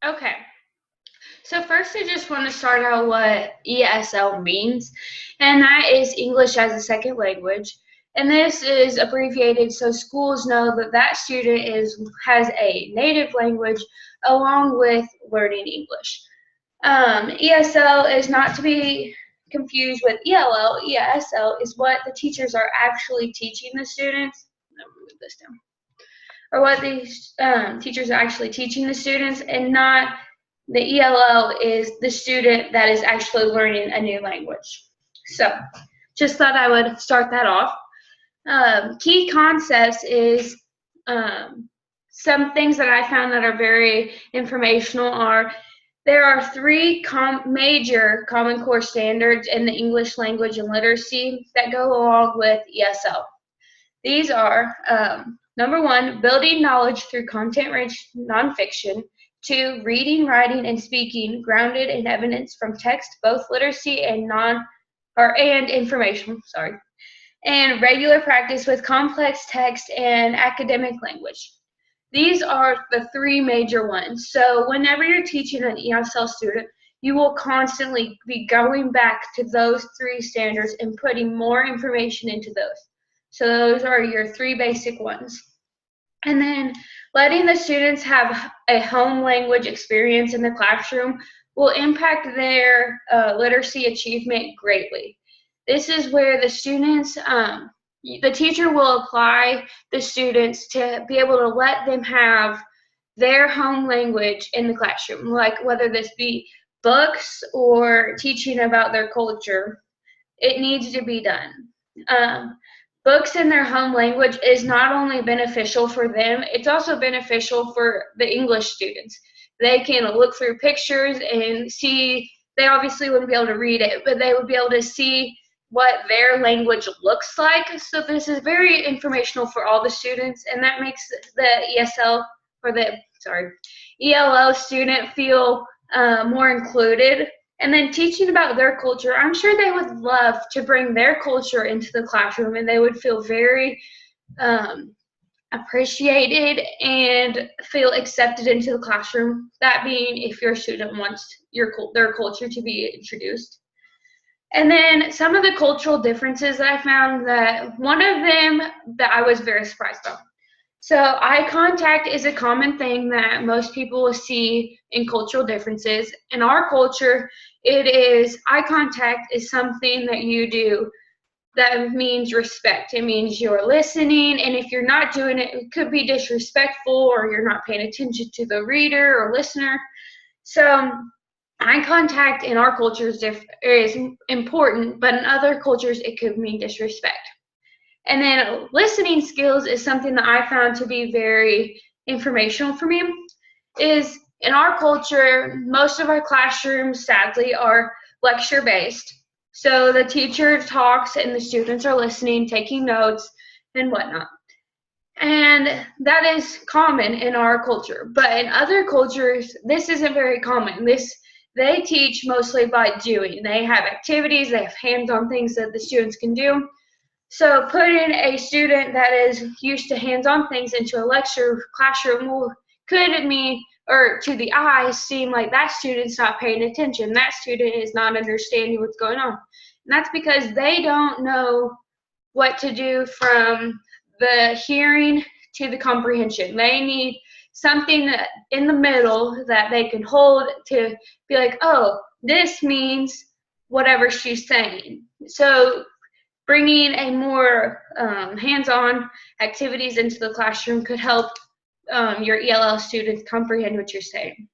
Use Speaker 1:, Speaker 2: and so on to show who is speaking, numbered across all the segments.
Speaker 1: Okay. So first I just want to start out what ESL means, and that is English as a Second Language. And this is abbreviated so schools know that that student has a native language along with learning English. ESL is not to be confused with ELL. ESL is what the teachers are actually teaching the students. Let me move this down. Or what these teachers are actually teaching the students, and not the ELL is the student that is actually learning a new language. So just thought I would start that off. Key concepts is some things that I found that are very informational are there are three major Common Core standards in the English language and literacy that go along with ESL. These are number one, building knowledge through content-rich nonfiction. Two, reading, writing, and speaking grounded in evidence from text, both literacy and information. And regular practice with complex text and academic language. These are the three major ones. So whenever you're teaching an ESL student, you will constantly be going back to those three standards and putting more information into those. So those are your three basic ones. And then letting the students have a home language experience in the classroom will impact their literacy achievement greatly. This is where the students, the teacher will apply the students to be able to let them have their home language in the classroom, like whether this be books or teaching about their culture. It needs to be done. Books in their home language is not only beneficial for them, it's also beneficial for the English students. They can look through pictures and see, they obviously wouldn't be able to read it, but they would be able to see what their language looks like. So this is very informational for all the students, and that makes the ELO student feel more included. And then teaching about their culture, I'm sure they would love to bring their culture into the classroom, and they would feel very appreciated and feel accepted into the classroom. That being if your student wants their culture to be introduced. And then some of the cultural differences that I found, that one of them that I was very surprised about. So eye contact is a common thing that most people will see in cultural differences. In our culture, eye contact is something that you do that means respect. It means you're listening, and if you're not doing it, it could be disrespectful, or you're not paying attention to the reader or listener. So eye contact in our culture is important, but in other cultures, it could mean disrespect. And then listening skills is something that I found to be very informational for me. Is in our culture, most of our classrooms, sadly, are lecture-based. So the teacher talks and the students are listening, taking notes, and whatnot. And that is common in our culture. But in other cultures, this isn't very common. They teach mostly by doing. They have activities, they have hands-on things that the students can do. So putting a student that is used to hands-on things into a lecture classroom could mean, or to the eye, seem like that student's not paying attention. That student is not understanding what's going on. And that's because they don't know what to do from the hearing to the comprehension. They need something in the middle that they can hold to be like, oh, this means whatever she's saying. So bringing a more hands-on activities into the classroom could help your ELL students comprehend what you're saying.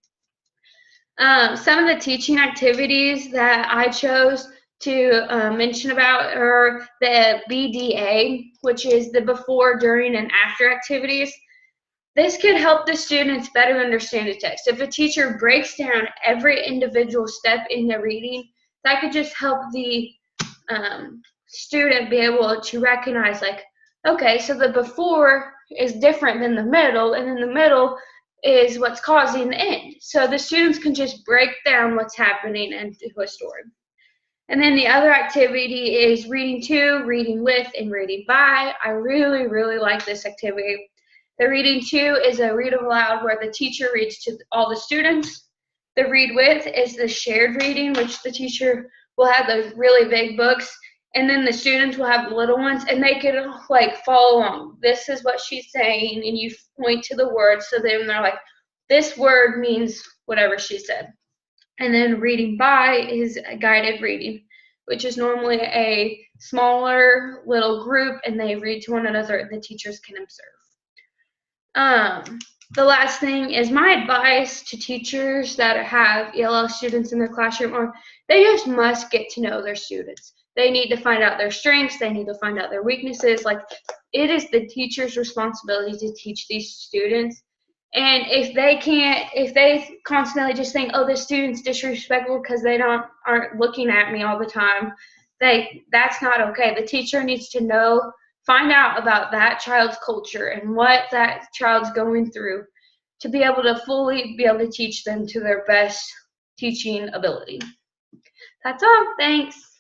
Speaker 1: Some of the teaching activities that I chose to mention about are the BDA, which is the before, during, and after activities. This could help the students better understand the text. If a teacher breaks down every individual step in the reading, that could just help the student be able to recognize, like, okay, so the before is different than the middle, and then the middle is what's causing the end. So the students can just break down what's happening into a story. And then the other activity is reading to, reading with, and reading by. I really, really like this activity. The reading to is a read aloud where the teacher reads to all the students. The read with is the shared reading, which the teacher will have those really big books, and then the students will have the little ones, and they can like follow along. This is what she's saying, and you point to the words, so then they're like, this word means whatever she said. And then reading by is a guided reading, which is normally a smaller little group, and they read to one another, and the teachers can observe. The last thing is my advice to teachers that have ELL students in their classroom, or they just must get to know their students. They need to find out their strengths. They need to find out their weaknesses. Like, it is the teacher's responsibility to teach these students. And if they constantly just think, oh, this student's disrespectful because they aren't looking at me all the time, that's not okay. The teacher needs to find out about that child's culture and what that child's going through to be able to fully be able to teach them to their best teaching ability. That's all. Thanks.